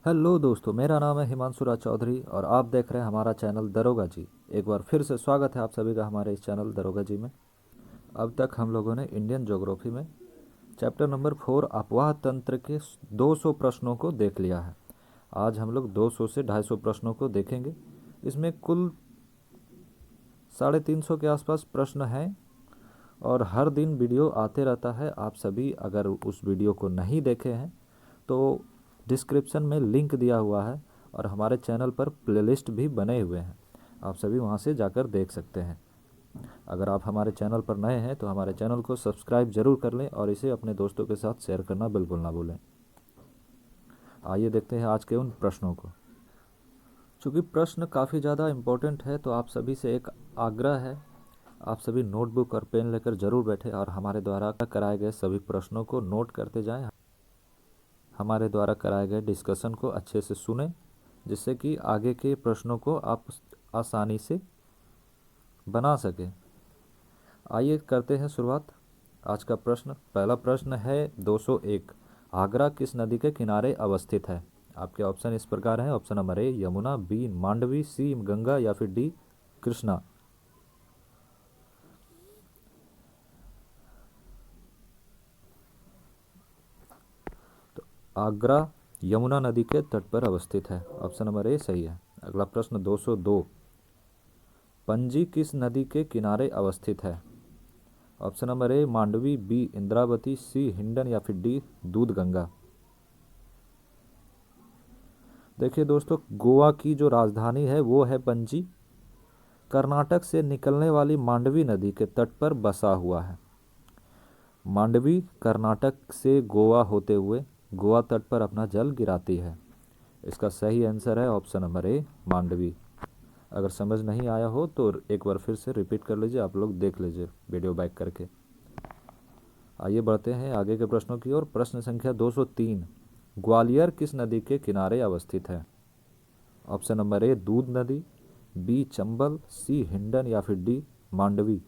Hello दोस्तों, मेरा नाम है हिमांशु राज चौधरी और आप देख रहे हैं हमारा चैनल दरोगा जी। एक बार फिर से स्वागत है आप सभी का हमारे इस चैनल दरोगा जी में। अब तक हम लोगों ने इंडियन ज्योग्राफी में चैप्टर नंबर 4 अपवाह तंत्र के 200 प्रश्नों को देख लिया है। आज हम लोग 200 से 250 प्रश्नों को देखेंगे। इसमें कुल 350 के आसपास प्रश्न हैं और हर दिन वीडियो आते रहता है। आप सभी अगर उस वीडियो को नहीं देखे हैं तो डिस्क्रिप्शन में लिंक दिया हुआ है और हमारे चैनल पर प्लेलिस्ट भी बने हुए हैं, आप सभी वहां से जाकर देख सकते हैं। अगर आप हमारे चैनल पर नए हैं तो हमारे चैनल को सब्सक्राइब जरूर कर लें और इसे अपने दोस्तों के साथ शेयर करना बिल्कुल ना भूलें। आइए देखते हैं आज के उन प्रश्नों को। चूँकि प्रश्न काफ़ी ज़्यादा इम्पोर्टेंट है तो आप सभी से एक आग्रह है, आप सभी नोटबुक और पेन लेकर जरूर बैठे और हमारे द्वारा कराए गए सभी प्रश्नों को नोट करते जाएं। हमारे द्वारा कराए गए डिस्कशन को अच्छे से सुने, जिससे कि आगे के प्रश्नों को आप आसानी से बना सकें। आइए करते हैं शुरुआत। आज का प्रश्न, पहला प्रश्न है 201। आगरा किस नदी के किनारे अवस्थित है? आपके ऑप्शन इस प्रकार हैं। Option number A Yamuna, B Mandavi, C Ganga या फिर डी कृष्णा। तो आगरा यमुना नदी के तट पर अवस्थित है। ऑप्शन नंबर ए सही है। अगला प्रश्न 202। पंजी किस नदी के किनारे अवस्थित है? Option number A Mandavi, B Indravati, C Hindon या फिर डी दूधगंगा। देखिए दोस्तों, गोवा की जो राजधानी है वो है पणजी। कर्नाटक से निकलने वाली मांडवी नदी के तट पर बसा हुआ है। मांडवी कर्नाटक से गोवा होते हुए गोवा तट पर अपना जल गिराती है। इसका सही आंसर है ऑप्शन नंबर ए मांडवी। अगर समझ नहीं आया हो तो एक बार फिर से रिपीट कर लीजिए, आप लोग देख लीजिए वीडियो बैक करके। आइए बढ़ते हैं आगे के प्रश्नों की ओर। प्रश्न संख्या 203। ग्वालियर किस नदी के किनारे अवस्थित है? ऑप्शन नंबर ए दूध नदी, बी चंबल, सी हिंडन या फिर डी मांडवी।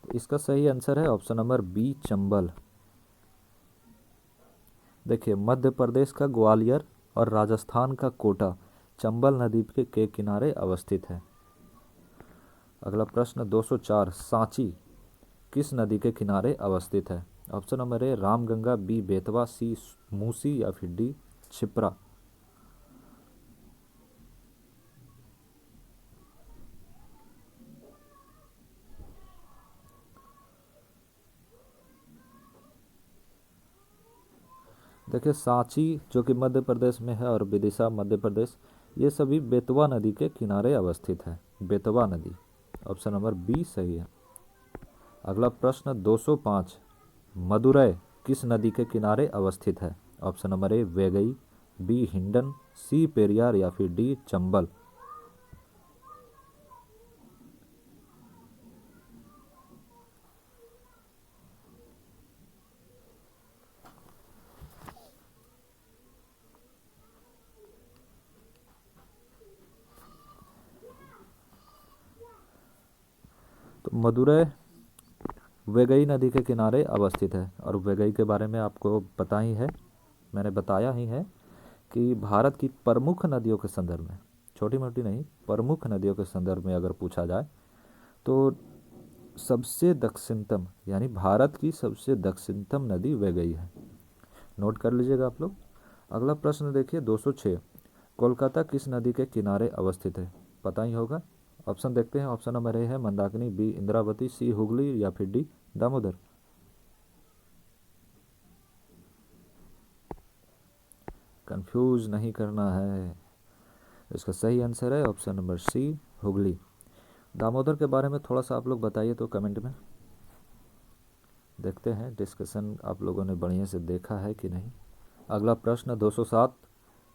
तो इसका सही आंसर है ऑप्शन नंबर बी चंबल। देखिए, मध्य प्रदेश का ग्वालियर और राजस्थान का कोटा चंबल नदी के किनारे अवस्थित है। अगला प्रश्न 204। सांची किस नदी के किनारे अवस्थित है? Option number A Ramganga, B Betwa, C Musi या फिर डी छिप्रा। देखिए, सांची जो कि मध्य प्रदेश में है और विदिशा मध्य प्रदेश, ये सभी बेतवा नदी के किनारे अवस्थित है। बेतवा नदी। ऑप्शन नंबर बी सही है। अगला प्रश्न 205। मदुरै किस नदी के किनारे अवस्थित है? Option number A Vaigai, B Hindon, C Periyar या फिर डी चंबल। तो मदुरै वेगई नदी के किनारे अवस्थित है और वेगई के बारे में आपको पता ही है, मैंने बताया ही है कि भारत की प्रमुख नदियों के संदर्भ में, छोटी मोटी नहीं, प्रमुख नदियों के संदर्भ में अगर पूछा जाए तो सबसे दक्षिणतम, यानी भारत की सबसे दक्षिणतम नदी वेगई है। नोट कर लीजिएगा आप लोग। अगला प्रश्न देखिए 206। कोलकाता किस नदी के किनारे अवस्थित है? पता ही होगा। ऑप्शन देखते हैं। ऑप्शन नंबर ए है मंदाकिनी, बी इंद्रावती, सी हुगली या फिर डी दामोदर। कंफ्यूज नहीं करना है। इसका सही आंसर है option number C Hooghly. Damodar के बारे में थोड़ा सा आप लोग बताइए तो कमेंट में। देखते हैं डिस्कशन आप लोगों ने बढ़िया से देखा है कि नहीं। अगला प्रश्न 207।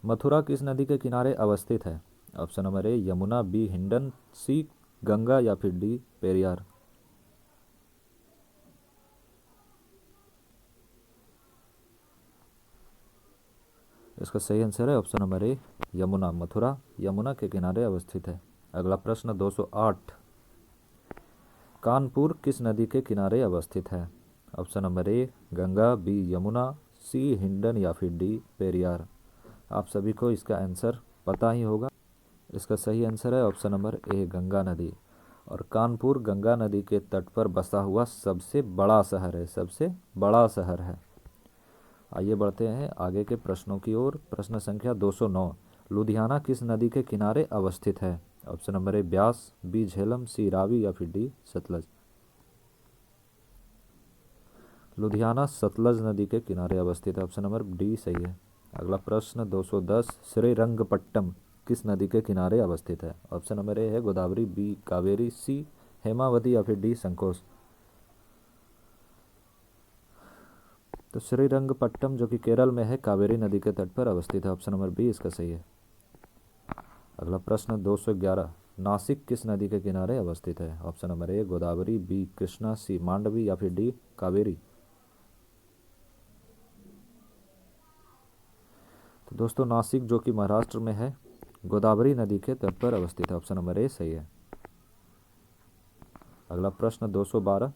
मथुरा किस नदी के किनारे अवस्थित है? Option number A Yamuna, B Hindon, C Ganga या फिर डी पेरियार। इसका सही आंसर है option number A Yamuna. Mathura Yamuna के किनारे अवस्थित है। अगला प्रश्न 208। कानपुर किस नदी के किनारे अवस्थित है? Option number A Ganga, B Yamuna, C Hindon या फिर डी पेरियार। आप सभी को इसका आंसर पता ही होगा। इसका सही आंसर है ऑप्शन नंबर ए गंगा नदी। और कानपुर गंगा नदी के तट पर बसा हुआ सबसे बड़ा शहर है, सबसे बड़ा शहर है। आइए बढ़ते हैं आगे के प्रश्नों की ओर। प्रश्न संख्या 209, लुधियाना किस नदी के किनारे अवस्थित है? Option number A Beas, B Jhelum, C Ravi या फिर डी सतलज। लुधियाना सतलज नदी के किनारे अवस्थित है, ऑप्शन नंबर डी सही है। अगला प्रश्न 210, श्रीरंगपट्टम किस नदी के किनारे अवस्थित है? ऑप्शन नंबर ए है गोदावरी, बी कावेरी, सी हेमावती या फिर डी संकोश। तो श्रीरंगपट्टम जो कि केरल में है, कावेरी नदी के तट पर अवस्थित है, ऑप्शन नंबर बी इसका सही है। अगला प्रश्न 211, नासिक किस नदी के किनारे अवस्थित है? Option number A Godavari, B Krishna, C Mandavi या फिर डी कावेरी। तो दोस्तों नासिक जो कि महाराष्ट्र में है, गोदावरी नदी के तट पर अवस्थित है, ऑप्शन नंबर ए सही है। अगला प्रश्न 212,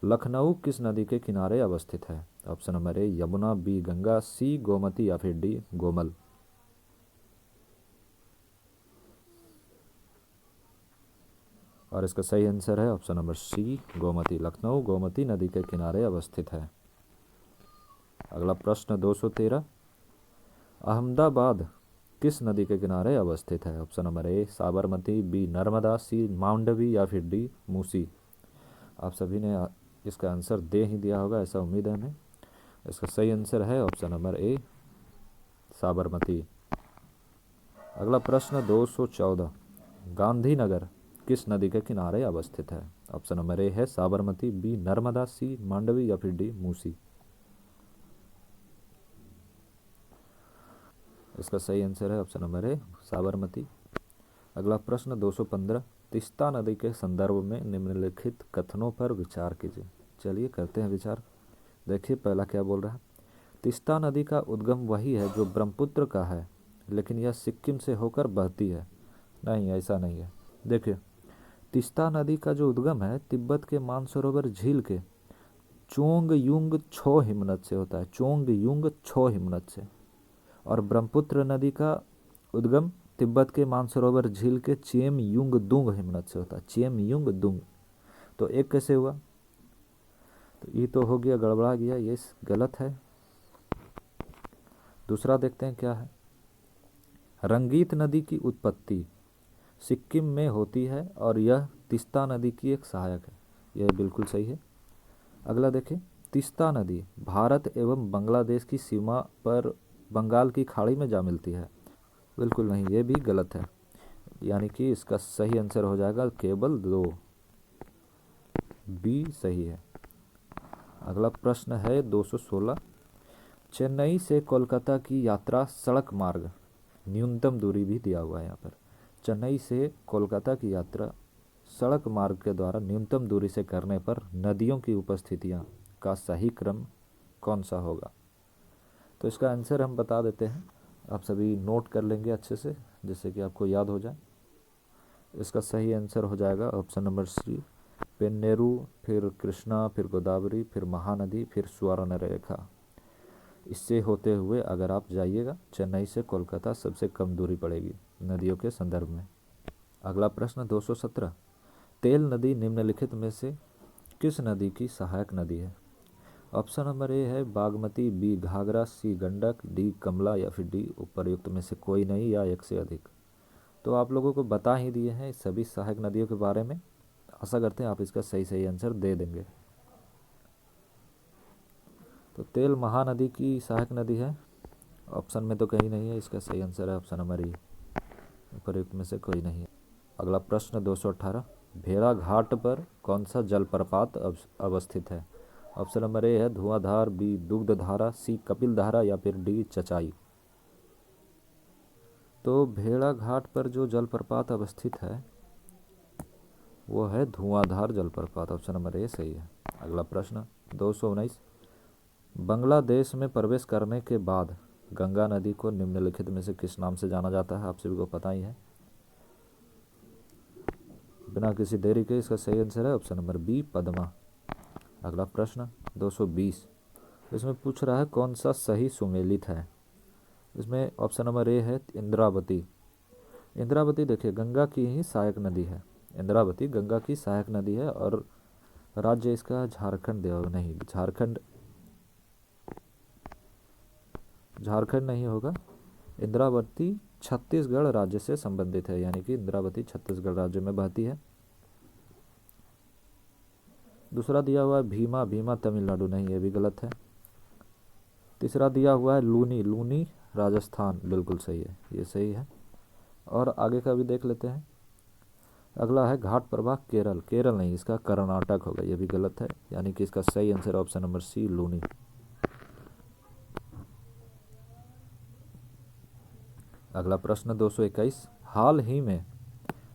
लखनऊ किस नदी के किनारे अवस्थित है? Option number A Yamuna, B Ganga, C Gomti या फिर डी गोमल। और इसका सही आंसर है option number C Gomti. Lucknow Gomti नदी के किनारे अवस्थित है। अगला प्रश्न 213, अहमदाबाद किस नदी के किनारे अवस्थित है? Option number A Sabarmati, B Narmada, C Mandavi या फिर डी मूसी। आप सभी ने इसका आंसर दे ही दिया होगा, ऐसा उम्मीद है हमें। इसका सही आंसर है ऑप्शन नंबर ए साबरमती। अगला प्रश्न 214, गांधीनगर किस नदी के किनारे अवस्थित है? ऑप्शन नंबर ए है साबरमती, बी नर्मदा, सी मांडवी या फिर डी मूसी। इसका सही आंसर है ऑप्शन नंबर ए साबरमती। अगला प्रश्न 215, तीस्ता नदी के संदर्भ में निम्नलिखित कथनों पर विचार कीजिए। चलिए करते हैं विचार। देखिए पहला क्या बोल रहा है, तीस्ता नदी का उद्गम वही है जो ब्रह्मपुत्र का है, लेकिन यह सिक्किम से होकर बहती है। नहीं, ऐसा नहीं है। देखिए तीस्ता नदी का जो उद्गम है तिब्बत के मानसरोवर झील के चोंग युंग छो हिमनद से होता है, चोंग युंग छो हिमनद से। और ब्रह्मपुत्र नदी का उद्गम तिब्बत के मानसरोवर झील के चेम युंग दुंग हिमनद से होता है, चेम युंग दुंग। तो एक कैसे हुआ? तो ये तो हो गया, गड़बड़ा गया, ये गलत है। दूसरा देखते हैं क्या है, रंगीत नदी की उत्पत्ति सिक्किम में होती है और यह तीस्ता नदी की एक सहायक है। यह बिल्कुल सही है। अगला देखें, तीस्ता नदी भारत एवं बांग्लादेश की सीमा पर बंगाल की खाड़ी में जा मिलती है। बिल्कुल नहीं, ये भी गलत है। यानी कि इसका सही आंसर हो जाएगा केवल 2, बी सही है। अगला प्रश्न है 216, चेन्नई से कोलकाता की यात्रा सड़क मार्ग, न्यूनतम दूरी भी दिया हुआ है यहाँ पर। चेन्नई से कोलकाता की यात्रा सड़क मार्ग के द्वारा न्यूनतम दूरी से करने पर नदियों की उपस्थितियाँ का सही क्रम कौन सा होगा? तो इसका आंसर हम बता देते हैं, आप सभी नोट कर लेंगे अच्छे से जिससे कि आपको याद हो जाए। इसका सही आंसर हो जाएगा ऑप्शन नंबर सी पेन्नेरू, फिर कृष्णा, फिर गोदावरी, फिर महानदी, फिर स्वर्णरेखा। इससे होते हुए अगर आप जाइएगा चेन्नई से कोलकाता सबसे कम दूरी पड़ेगी नदियों के संदर्भ में। अगला प्रश्न 217, तेल नदी निम्नलिखित में से किस नदी की सहायक नदी है? ऑप्शन नंबर ए है बागमती, बी घाघरा, सी गंडक, डी कमला या फिर डी उपर्युक्त में से कोई नहीं या एक से अधिक। तो आप लोगों को बता ही दिए हैं सभी सहायक नदियों के बारे में। आशा करते हैं आप इसका सही आंसर दे देंगे। तो तेल महानदी की सहायक नदी है, ऑप्शन में तो कहीं नहीं है। इसका सही आंसर है ऑप्शन नंबर ई, उपर्युक्त में से कोई नहीं है। अगला प्रश्न 218, भेड़ाघाट पर कौन सा जलप्रपात अवस्थित है? ऑप्शन नंबर ए है धुआंधार, बी दुग्धधारा, सी कपिल धारा या फिर डी चचाई। तो भेड़ाघाट पर जो जलप्रपात अवस्थित है वो है धुआंधार जलप्रपात, ऑप्शन नंबर ए सही है। अगला प्रश्न 219, बांग्लादेश में प्रवेश करने के बाद गंगा नदी को निम्नलिखित में से किस नाम से जाना जाता है? आप सभी को पता ही है। बिना किसी देरी के इसका सही आंसर है ऑप्शन नंबर बी पद्मा। अगला प्रश्न 220, इसमें पूछ रहा है कौन सा सही सुमेलित है। इसमें ऑप्शन नंबर ए है इंद्रावती। इंद्रावती देखिए गंगा की ही सहायक नदी है। इंद्रावती गंगा की सहायक नदी है और राज्य इसका झारखंड नहीं, झारखंड नहीं होगा। इंद्रावती छत्तीसगढ़ राज्य से संबंधित है, यानी कि इंद्रावती छत्तीसगढ़ राज्य में बहती है। दूसरा दिया हुआ है भीमा, भीमा तमिलनाडु, नहीं ये भी गलत है। तीसरा दिया हुआ है लूनी, लूनी राजस्थान, बिल्कुल सही है, ये सही है। और आगे का भी देख लेते हैं। अगला है घाट प्रवाह केरल, केरल नहीं इसका कर्नाटक होगा, ये भी गलत है, यानी कि इसका सही answer option number C Luni. अगला प्रश्न 221, हाल ही में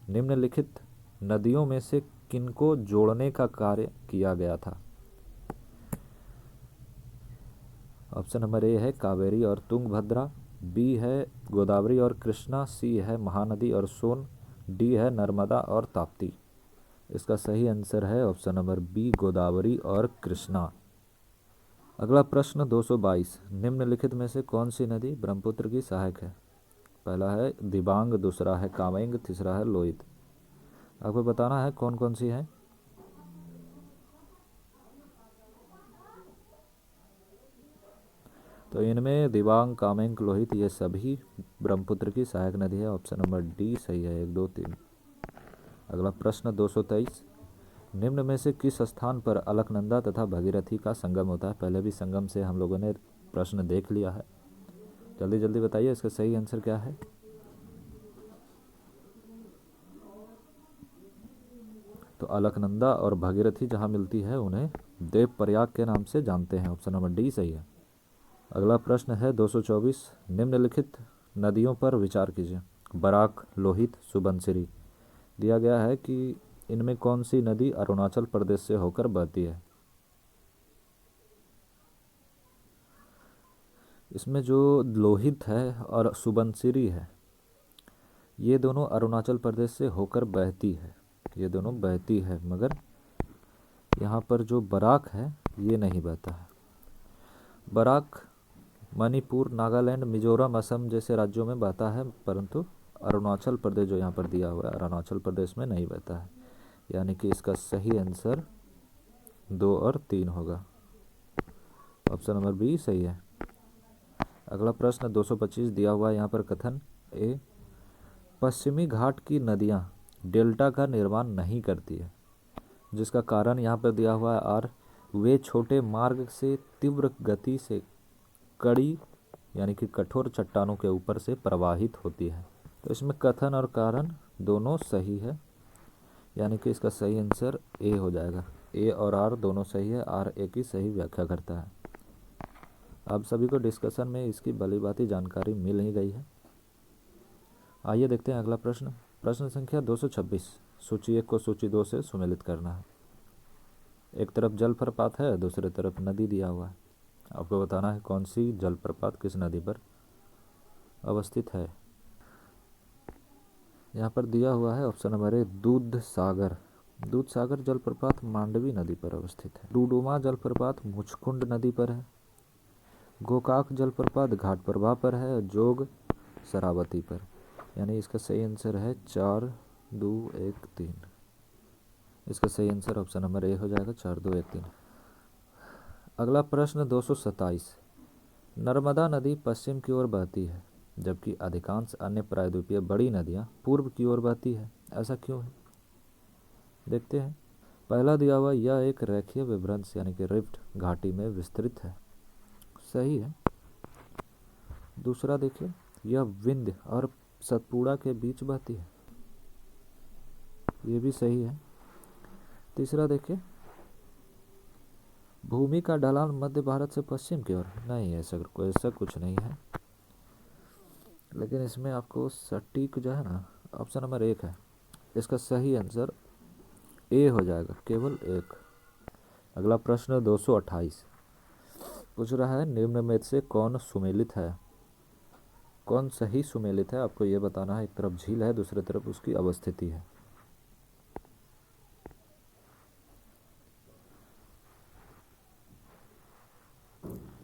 निम्नलिखित नदियों में से किनको जोड़ने का कार्य किया गया था। ऑप्शन नंबर ए है कावेरी और तुंगभद्रा, बी है गोदावरी और कृष्णा, सी है महानदी और सोन, डी है नर्मदा और ताप्ती। इसका सही आंसर है ऑप्शन नंबर बी गोदावरी और कृष्णा। अगला प्रश्न 222, निम्नलिखित में से कौन सी नदी ब्रह्मपुत्र की सहायक है। पहला है दिबांग, दूसरा है कामेंग, तीसरा है लोहित। आपको बताना है कौन कौन सी है। तो इनमें दिबांग, कामेंग, लोहित ये सभी ब्रह्मपुत्र की सहायक नदी है। ऑप्शन नंबर डी सही है, 1 2 3। अगला प्रश्न 223, निम्न में से किस स्थान पर अलकनंदा तथा भगीरथी का संगम होता है। पहले भी संगम से हम लोगों ने प्रश्न देख लिया है, जल्दी जल्दी बताइए इसका सही आंसर क्या है। तो अलकनंदा और भगीरथी जहाँ मिलती है उन्हें देवप्रयाग के नाम से जानते हैं। ऑप्शन नंबर डी सही है। अगला प्रश्न है 224, निम्नलिखित नदियों पर विचार कीजिए। बराक, लोहित, सुबनसिरी। दिया गया है कि इनमें कौन सी नदी अरुणाचल प्रदेश से होकर बहती है। इसमें जो लोहित है और सुबनसिरी है ये दोनों अरुणाचल प्रदेश से होकर बहती है, ये दोनों बहती है, मगर यहाँ पर जो बराक है ये नहीं बहता है। बराक मणिपुर, नागालैंड, मिजोरम, असम जैसे राज्यों में बहता है, परंतु अरुणाचल प्रदेश जो यहाँ पर दिया हुआ है अरुणाचल प्रदेश में नहीं बहता है, यानी कि इसका सही आंसर 2 और 3 होगा। ऑप्शन नंबर बी सही है। अगला प्रश्न 225 दिया हुआ है यहाँ पर कथन ए, पश्चिमी घाट की नदियाँ डेल्टा का निर्माण नहीं करती है, जिसका कारण यहाँ पर दिया हुआ है आर, वे छोटे मार्ग से तीव्र गति से कड़ी यानी कि कठोर चट्टानों के ऊपर से प्रवाहित होती है। तो इसमें कथन और कारण दोनों सही है, यानी कि इसका सही आंसर ए हो जाएगा। ए और आर दोनों सही है, आर ए की सही व्याख्या करता है। आप सभी को डिस्कशन में इसकी भली भांति जानकारी मिल ही गई है। आइए देखते हैं अगला प्रश्न। प्रश्न संख्या 226, सूची 1 को सूची 2 से सुमेलित करना है। एक तरफ जलप्रपात है, दूसरी तरफ नदी दिया हुआ है। आपको बताना है कौन सी जलप्रपात किस नदी पर अवस्थित है। यहाँ पर दिया हुआ है ऑप्शन नंबर ए दूध सागर। दूध सागर जलप्रपात मांडवी नदी पर अवस्थित है। डुडुमा जलप्रपात मुचकुंड नदी पर है। गोकाक जलप्रपात घाट प्रवाह पर है। जोग शरावती पर, यानी इसका सही आंसर है 4 2 1 3। इसका सही आंसर ऑप्शन नंबर ए हो जाएगा, 4 2 1 3। अगला प्रश्न 227, नर्मदा नदी पश्चिम की ओर बहती है जबकि अधिकांश अन्य प्रायद्वीपीय बड़ी नदियां पूर्व की ओर बहती है, ऐसा क्यों है। देखते हैं। पहला दिया हुआ यह एक रेखीय विभ्रंश यानी कि रिफ्ट घाटी में विस्तृत है, सही है। दूसरा देखिए, यह विंध्य और सतपुड़ा के बीच बहती है, ये भी सही है। तीसरा देखिए, भूमि का ढलान मध्य भारत से पश्चिम की ओर, नहीं ऐसा कुछ नहीं है। लेकिन इसमें आपको सटीक जो है ना ऑप्शन नंबर 1 है, इसका सही आंसर ए हो जाएगा, केवल 1। अगला प्रश्न 228 पूछ रहा है निम्न में से कौन सुमेलित है, कौन सही सुमेलित है। आपको ये बताना है। एक तरफ झील है, दूसरी तरफ उसकी अवस्थिति है।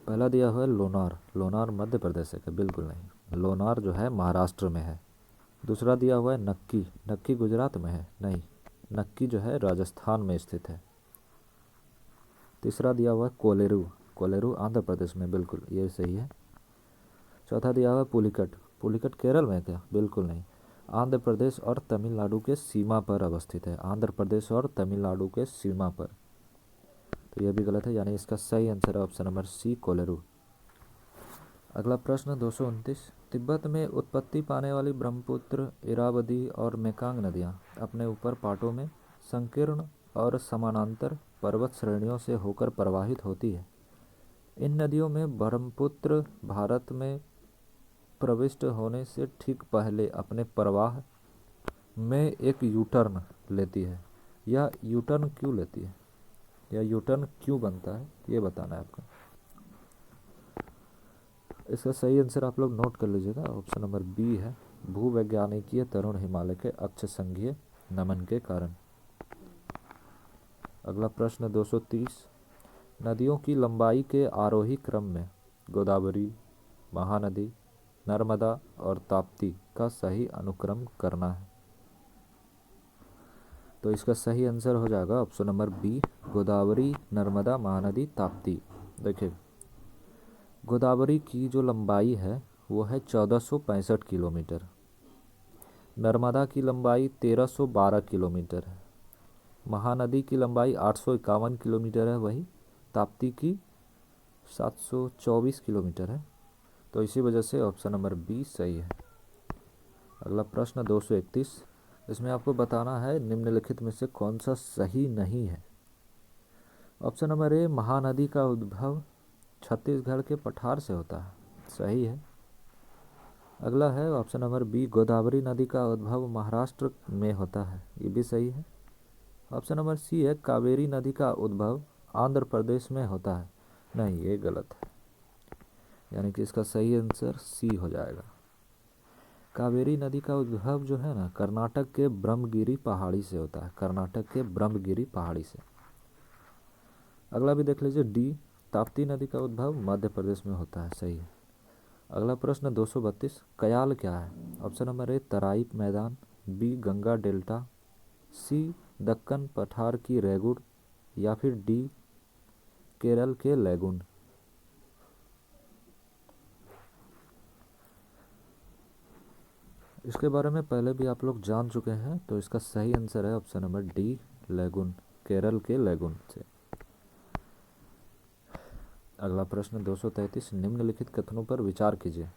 पहला दिया हुआ है लोनार। लोनार मध्य प्रदेश है क्या? बिल्कुल नहीं, लोनार जो है महाराष्ट्र में है। दूसरा दिया हुआ है नक्की। नक्की गुजरात में है? नहीं, नक्की जो है राजस्थान में स्थित है। तीसरा दिया हुआ है कोलेरू। कोलेरू आंध्र प्रदेश में, बिल्कुल ये सही है। चौथा दिया हुआ है पुलिकट। पुलिकट केरल में है क्या? बिल्कुल नहीं, आंध्र प्रदेश और तमिलनाडु के सीमा पर अवस्थित है। आंध्र प्रदेश और तमिलनाडु के सीमा पर। तो यह भी गलत है, यानी इसका सही आंसर है ऑप्शन नंबर सी, कोलेरू। अगला प्रश्न 229। तिब्बत में उत्पत्ति पाने वाली ब्रह्मपुत्र, इरावदी और मेकांग नदियाँ अपने ऊपर पाटों में संकीर्ण और समानांतर पर्वत श्रेणियों से होकर प्रवाहित होती है। इन नदियों में ब्रह्मपुत्र भारत में प्रविष्ट होने से ठीक पहले अपने प्रवाह में एक यू टर्न लेती है। यह यू टर्न क्यों लेती है, या यू टर्न क्यों बनता है, ये बताना है आपको। इसका सही आंसर आप लोग नोट कर लीजिएगा, ऑप्शन नंबर बी है, भूवैज्ञानिकीय तरुण हिमालय के अक्ष संघीय नमन के कारण। अगला प्रश्न 230। नदियों की लंबाई के आरोही क्रम में गोदावरी, महानदी, नर्मदा और ताप्ती का सही अनुक्रम करना है। तो इसका सही आंसर हो जाएगा option number B, Godavari, Narmada, Mahanadi, Tapti. देखिए, गोदावरी की जो लंबाई है वो है 1465 किलोमीटर। नर्मदा की लंबाई 1312 किलोमीटर है। महानदी की लंबाई 851 किलोमीटर है। वही ताप्ती की 724 किलोमीटर है। तो इसी वजह से ऑप्शन नंबर बी सही है। अगला प्रश्न 231। इसमें आपको बताना है निम्नलिखित में से कौन सा सही नहीं है। ऑप्शन नंबर ए, महानदी का उद्भव छत्तीसगढ़ के पठार से होता है, सही है। अगला है ऑप्शन नंबर बी, गोदावरी नदी का उद्भव महाराष्ट्र में होता है, ये भी सही है। ऑप्शन नंबर सी है, कावेरी नदी का उद्भव आंध्र प्रदेश में होता है, नहीं ये गलत है, यानी कि इसका सही आंसर सी हो जाएगा। कावेरी नदी का उद्भव जो है ना, कर्नाटक के ब्रह्मगिरी पहाड़ी से होता है, कर्नाटक के ब्रह्मगिरी पहाड़ी से। अगला भी देख लीजिए, डी, ताप्ती नदी का उद्भव मध्य प्रदेश में होता है, सही है। अगला प्रश्न 232। कयाल क्या है? ऑप्शन नंबर ए, तराई मैदान, बी, गंगा डेल्टा, सी, दक्कन पठार की रेगुड़, या फिर डी, केरल के लैगून। इसके बारे में पहले भी आप लोग जान चुके हैं, तो इसका सही आंसर है option number D, lagoon, Kerala के लैगून से। अगला प्रश्न 233। निम्नलिखित कथनों पर विचार कीजिए।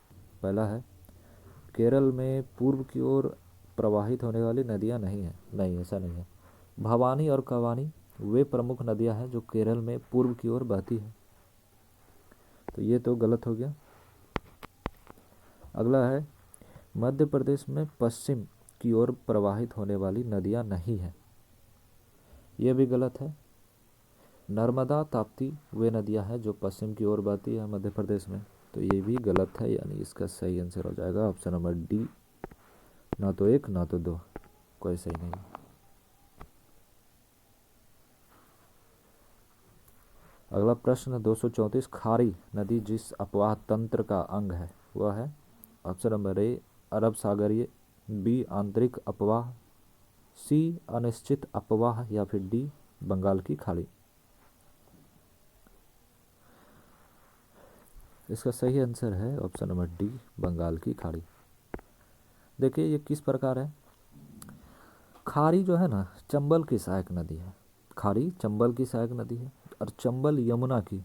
पहला है, केरल में पूर्व की ओर प्रवाहित होने वाली नदियां नहीं हैं, नहीं ऐसा नहीं है। भवानी और कवानी वे प्रमुख नदियां हैं जो केरल में पूर्व की ओर बहती है, तो ये तो गलत हो गया। अगला है, मध्य प्रदेश में पश्चिम की ओर प्रवाहित होने वाली नदियां नहीं हैं, ये भी गलत है। नर्मदा, ताप्ती वे नदियां हैं जो पश्चिम की ओर बहती है मध्य प्रदेश में, तो ये भी गलत है, यानी इसका सही आंसर हो जाएगा ऑप्शन नंबर डी, ना तो एक ना तो दो, कोई सही नहीं। अगला प्रश्न 234। खारी नदी जिस अपवाह तंत्र का अंग है वह है? ऑप्शन नंबर ए, अरब सागरीय, बी, आंतरिक अपवाह, सी, अनिश्चित अपवाह, या फिर डी, बंगाल की खाड़ी। इसका सही आंसर है ऑप्शन नंबर डी, बंगाल की खाड़ी। देखिए ये किस प्रकार है। खाड़ी जो है ना, चंबल की सहायक नदी है। खाड़ी चंबल की सहायक नदी है, और चंबल यमुना की,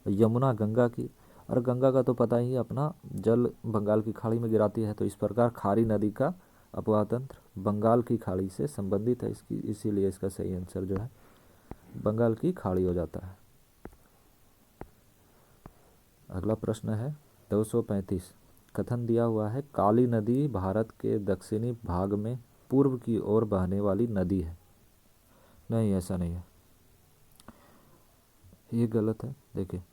यमुना गंगा की, और गंगा का तो पता ही है अपना जल बंगाल की खाड़ी में गिराती है। तो इस प्रकार खाड़ी नदी का अपवाह तंत्र बंगाल की खाड़ी से संबंधित है, इसकी इसीलिए इसका सही आंसर जो है बंगाल की खाड़ी हो जाता है। अगला प्रश्न है 235। कथन दिया हुआ है, काली नदी भारत के दक्षिणी भाग में पूर्व की ओर बहने वाली नदी है, नहीं ऐसा नहीं है, ये गलत है। देखिए,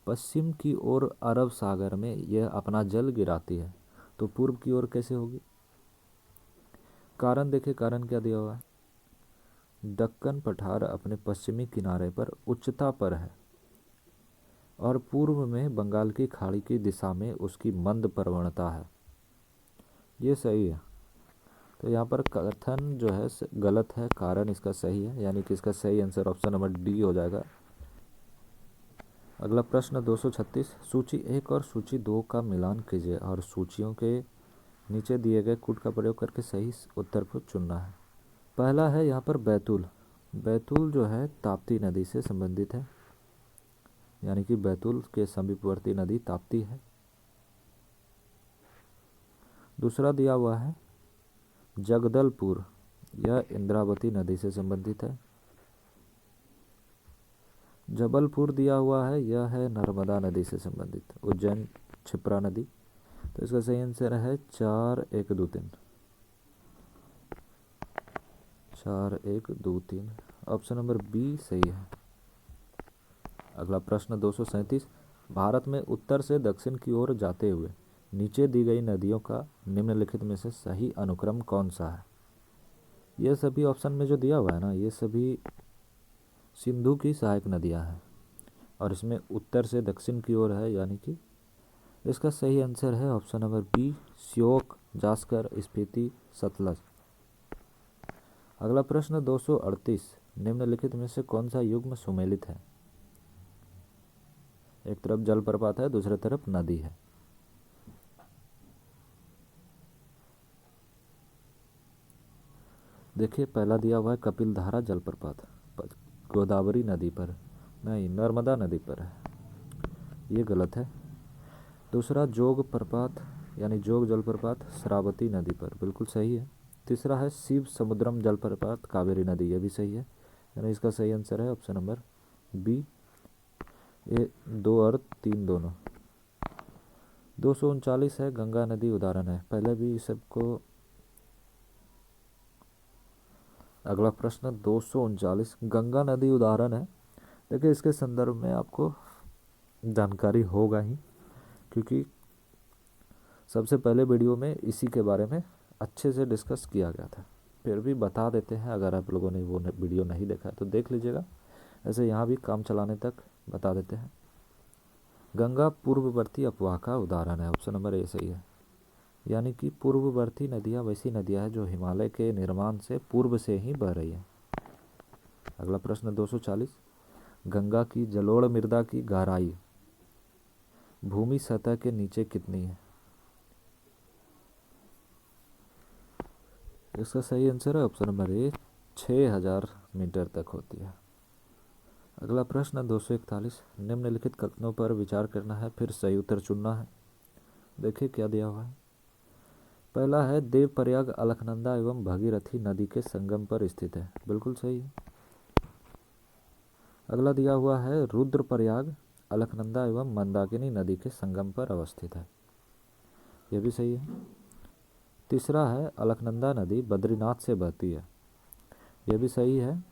पश्चिम की ओर अरब सागर में यह अपना जल गिराती है, तो पूर्व की ओर कैसे होगी? कारण देखिए, कारण क्या दिया हुआ है, दक्कन पठार अपने पश्चिमी किनारे पर उच्चता पर है, और पूर्व में बंगाल की खाड़ी की दिशा में उसकी मंद प्रवणता है। ये सही है। तो यहाँ पर कथन जो है गलत है, कारण इसका सही है, यानी कि इसका सही आंसर ऑप्शन नंबर डी हो जाएगा। अगला प्रश्न 236, सूची 1 और सूची 2 का मिलान कीजिए और सूचियों के नीचे दिए गए कूट का प्रयोग करके सही उत्तर को चुनना है। पहला है यहाँ पर बैतूल। बैतूल जो है ताप्ती नदी से संबंधित है, यानी कि बैतूल के समीपवर्ती नदी ताप्ती है। दूसरा दिया हुआ है जगदलपुर, यह इंद्रावती नदी से संबंधित है। जबलपुर दिया हुआ है, यह है नर्मदा नदी से संबंधित, उज्जैन क्षिप्रा नदी। तो इसका सही आंसर है 4 1 2 3, 4 1 2 3, ऑप्शन नंबर बी सही है। अगला प्रश्न 237, भारत में उत्तर से दक्षिण की ओर जाते हुए नीचे दी गई नदियों का निम्नलिखित में से सही अनुक्रम कौन सा है। यह सभी ऑप्शन में जो दिया हुआ है ना, ये सभी सिंधु की सहायक नदियां हैं और इसमें उत्तर से दक्षिण की ओर है, यानी कि इसका सही आंसर है option number B, Shyok, Zanskar, Spiti, Sutlej. अगला प्रश्न 238, निम्नलिखित में से कौन सा युग्म सुमेलित है। एक तरफ जलप्रपात है, दूसरी तरफ नदी है। देखिए पहला दिया हुआ है कपिलधारा जलप्रपात, गोदावरी नदी पर नहीं, नर्मदा नदी पर है, ये गलत है। दूसरा जोग प्रपात यानी जोग जलप्रपात श्रावती नदी पर, बिल्कुल सही है। तीसरा है शिव समुद्रम जलप्रपात कावेरी नदी, ये भी सही है, यानी इसका सही आंसर है ऑप्शन नंबर बी, ये 2 और 3 दोनों। 239 है गंगा नदी उदाहरण है, पहले भी सबको। अगला प्रश्न 239, गंगा नदी उदाहरण है। देखिए इसके संदर्भ में आपको जानकारी होगा ही, क्योंकि सबसे पहले वीडियो में इसी के बारे में अच्छे से डिस्कस किया गया था। फिर भी बता देते हैं, अगर आप लोगों ने वो वीडियो नहीं देखा है तो देख लीजिएगा, ऐसे यहाँ भी काम चलाने तक बता देते हैं। गंगा पूर्ववर्ती अफवाह का उदाहरण है, ऑप्शन नंबर ए सही है, यानी कि पूर्ववर्ती नदियाँ वैसी नदियाँ हैं जो हिमालय के निर्माण से पूर्व से ही बह रही है। अगला प्रश्न 240, गंगा की जलोढ़ मृदा की गहराई भूमि सतह के नीचे कितनी है। इसका सही आंसर है ऑप्शन नंबर ए, 6000 मीटर तक होती है। अगला प्रश्न 241, निम्नलिखित कथनों पर विचार करना है, फिर सही उत्तर चुनना है। देखिए क्या दिया हुआ है। पहला है देवप्रयाग अलकनंदा एवं भगीरथी नदी के संगम पर स्थित है, बिल्कुल सही है। अगला दिया हुआ है रुद्रप्रयाग अलकनंदा एवं मंदाकिनी नदी के संगम पर अवस्थित है, यह भी सही है। तीसरा है अलकनंदा नदी बद्रीनाथ से बहती है, यह भी सही है।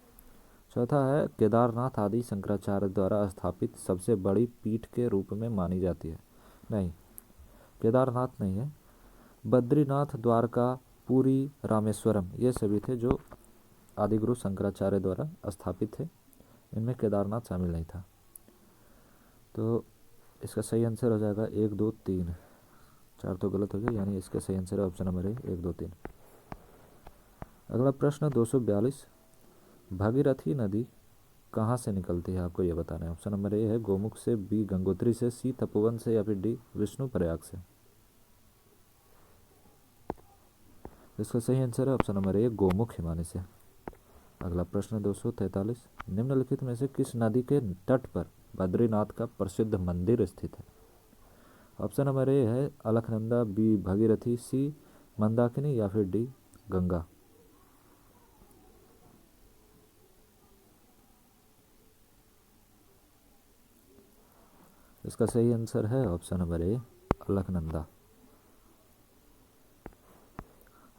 चौथा है केदारनाथ आदि शंकराचार्य द्वारा स्थापित सबसे बड़ी पीठ के रूप में मानी जाती है, नहीं केदारनाथ नहीं है, बद्रीनाथ, द्वारका, पुरी, रामेश्वरम ये सभी थे जो आदिगुरु शंकराचार्य द्वारा स्थापित थे, इनमें केदारनाथ शामिल नहीं था। तो इसका सही आंसर हो जाएगा 1 2 3, 4 तो गलत हो गया, यानी इसका सही आंसर है ऑप्शन नंबर ए 1 2 3। अगला प्रश्न 242, भागीरथी नदी कहाँ से निकलती है, आपको यह बताना है। ऑप्शन नंबर ए है गोमुख से, बी गंगोत्री से, सी तपोवन से, या फिर डी विष्णु प्रयाग से। इसका सही आंसर है ऑप्शन नंबर ए गोमुख हिमालय से। अगला प्रश्न 243, निम्नलिखित में से किस नदी के तट पर बद्रीनाथ का प्रसिद्ध मंदिर स्थित है। ऑप्शन नंबर ए है अलकनंदा, बी भागीरथी, सी मंदाकिनी, या फिर डी गंगा। इसका सही आंसर है ऑप्शन नंबर ए अलकनंदा।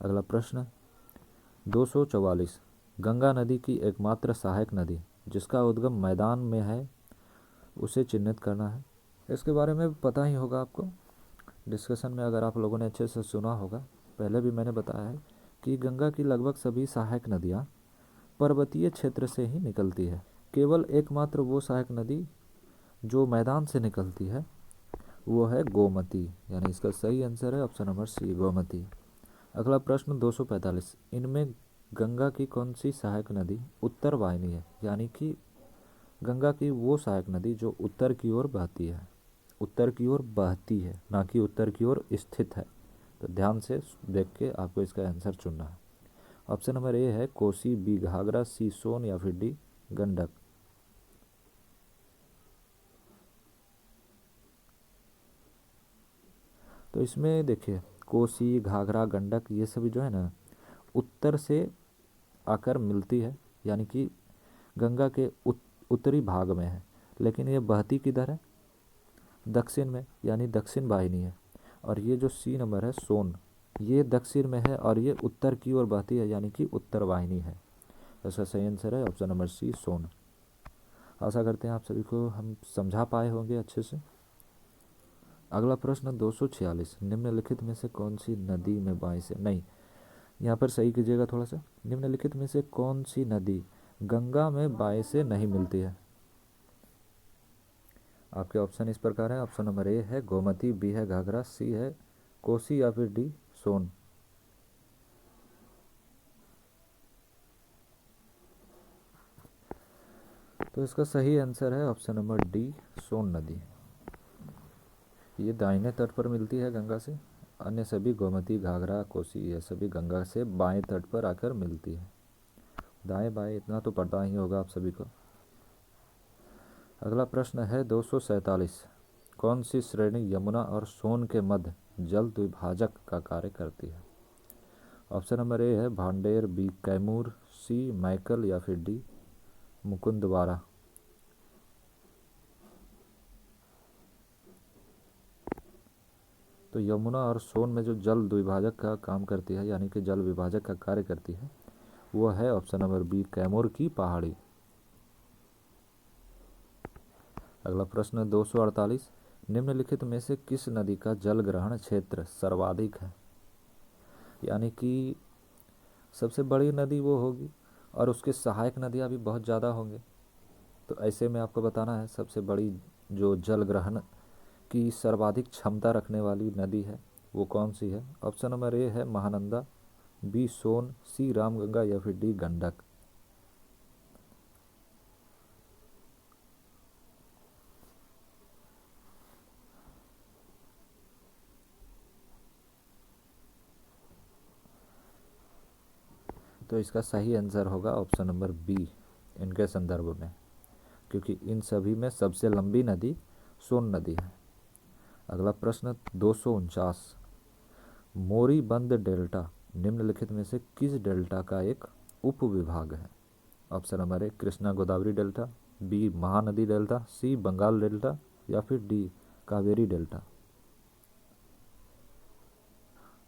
अगला प्रश्न 244, गंगा नदी की एकमात्र सहायक नदी जिसका उद्गम मैदान में है उसे चिन्हित करना है। इसके बारे में पता ही होगा आपको, डिस्कशन में अगर आप लोगों ने अच्छे से सुना होगा, पहले भी मैंने बताया है कि गंगा की लगभग सभी सहायक नदियाँ पर्वतीय क्षेत्र से ही निकलती है। केवल एकमात्र वो सहायक नदी जो मैदान से निकलती है वो है गोमती, यानी इसका सही आंसर है ऑप्शन नंबर सी, गोमती। अगला प्रश्न 245, इनमें गंगा की कौन सी सहायक नदी उत्तर वाहिनी है, यानी कि गंगा की वो सहायक नदी जो उत्तर की ओर बहती है, उत्तर की ओर बहती है, ना कि उत्तर की ओर स्थित है। तो ध्यान से देख के आपको इसका आंसर चुनना है। ऑप्शन नंबर ए है कोसी, बी घाघरा, सी सोन या फिर डी गंडक। तो इसमें देखिए कोसी, घाघरा, गंडक ये सभी जो है ना उत्तर से आकर मिलती है, यानी कि गंगा के उत्तरी भाग में है, लेकिन ये बहती किधर है, दक्षिण में, यानी दक्षिण वाहिनी है। और ये जो सी नंबर है सोन, ये दक्षिण में है और ये उत्तर की ओर बहती है, यानी कि उत्तर वाहिनी है। इसका सही आंसर है ऑप्शन नंबर सी, सोन। आशा करते हैं आप सभी को हम समझा पाए होंगे अच्छे से। अगला प्रश्न 246, निम्नलिखित में से कौन सी नदी में बाएं से, नहीं यहाँ पर सही कीजिएगा थोड़ा सा, निम्नलिखित में से कौन सी नदी गंगा में बाएं से नहीं मिलती है। आपके ऑप्शन इस प्रकार है, ऑप्शन नंबर ए है गोमती, बी है घाघरा, सी है कोसी या फिर डी सोन। तो इसका सही आंसर है ऑप्शन नंबर डी, सोन नदी। ये दाहिने तट पर मिलती है गंगा से, अन्य सभी गोमती, घाघरा, कोसी ये सभी गंगा से बाएं तट पर आकर मिलती है। दाएं बाएं इतना तो पता ही होगा आप सभी को। अगला प्रश्न है 247, कौन सी श्रेणी यमुना और सोन के मध्य जल द्विभाजक का कार्य करती है। ऑप्शन नंबर ए है भांडेर, बी कैमूर, सी मैकल या फिर डी मुकुंदवारा। तो यमुना और सोन में जो जल द्विभाजक का काम करती है, यानी कि जल विभाजक का कार्य करती है, वो है ऑप्शन नंबर बी कैमूर की पहाड़ी। अगला प्रश्न 248, निम्नलिखित में से किस नदी का जल ग्रहण क्षेत्र सर्वाधिक है, यानी कि सबसे बड़ी नदी वो होगी और उसके सहायक नदियाँ भी बहुत ज़्यादा होंगे। तो ऐसे में आपको बताना है सबसे बड़ी जो जल ग्रहण की सर्वाधिक क्षमता रखने वाली नदी है वो कौन सी है। ऑप्शन नंबर ए है महानंदा, बी सोन, सी रामगंगा या फिर डी गंडक। तो इसका सही आंसर होगा ऑप्शन नंबर बी, इनके संदर्भ में, क्योंकि इन सभी में सबसे लंबी नदी सोन नदी है। अगला प्रश्न 249, मोरीबंद डेल्टा निम्नलिखित में से किस डेल्टा का एक उपविभाग है। Option number A Krishna Godavari delta, B Mahanadi delta, C Bengal delta या फिर डी कावेरी डेल्टा।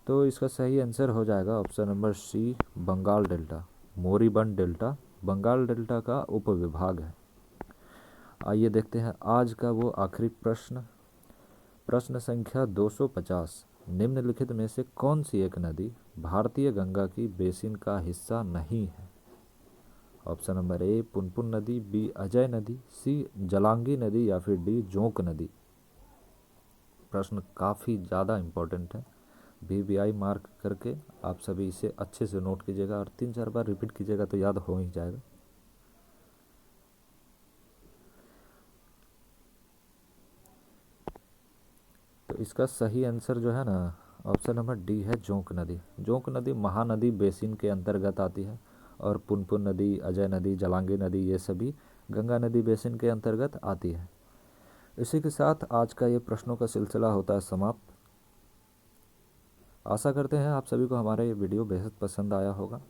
तो इसका सही आंसर हो जाएगा option number C, Bengal delta. Moribund delta Bengal delta का उपविभाग है। आइए देखते हैं आज का वो आखिरी प्रश्न, प्रश्न संख्या 250, निम्नलिखित में से कौन सी एक नदी भारतीय गंगा की बेसिन का हिस्सा नहीं है। ऑप्शन नंबर ए पुनपुन नदी, बी अजय नदी, सी जलांगी नदी या फिर डी जोंक नदी। प्रश्न काफ़ी ज़्यादा इम्पोर्टेंट है, VVI मार्क करके आप सभी इसे अच्छे से नोट कीजिएगा और 3-4 बार रिपीट कीजिएगा तो याद हो ही जाएगा। तो इसका सही आंसर जो है ना ऑप्शन नंबर डी है जोंक नदी। जोंक नदी महानदी बेसिन के अंतर्गत आती है और पुनपुन नदी, अजय नदी, जलांगी नदी ये सभी गंगा नदी बेसिन के अंतर्गत आती है। इसी के साथ आज का ये प्रश्नों का सिलसिला होता है समाप्त। आशा करते हैं आप सभी को हमारा ये वीडियो बेहद पसंद आया होगा।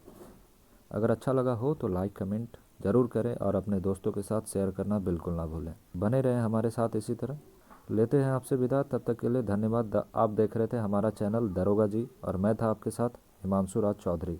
अगर अच्छा लगा हो तो लाइक कमेंट ज़रूर करें और अपने दोस्तों के साथ शेयर करना बिल्कुल ना भूलें। बने रहें हमारे साथ इसी तरह। लेते हैं आपसे विदा, तब तक के लिए धन्यवाद। आप देख रहे थे हमारा चैनल दरोगा जी और मैं था आपके साथ हिमांशु राज चौधरी।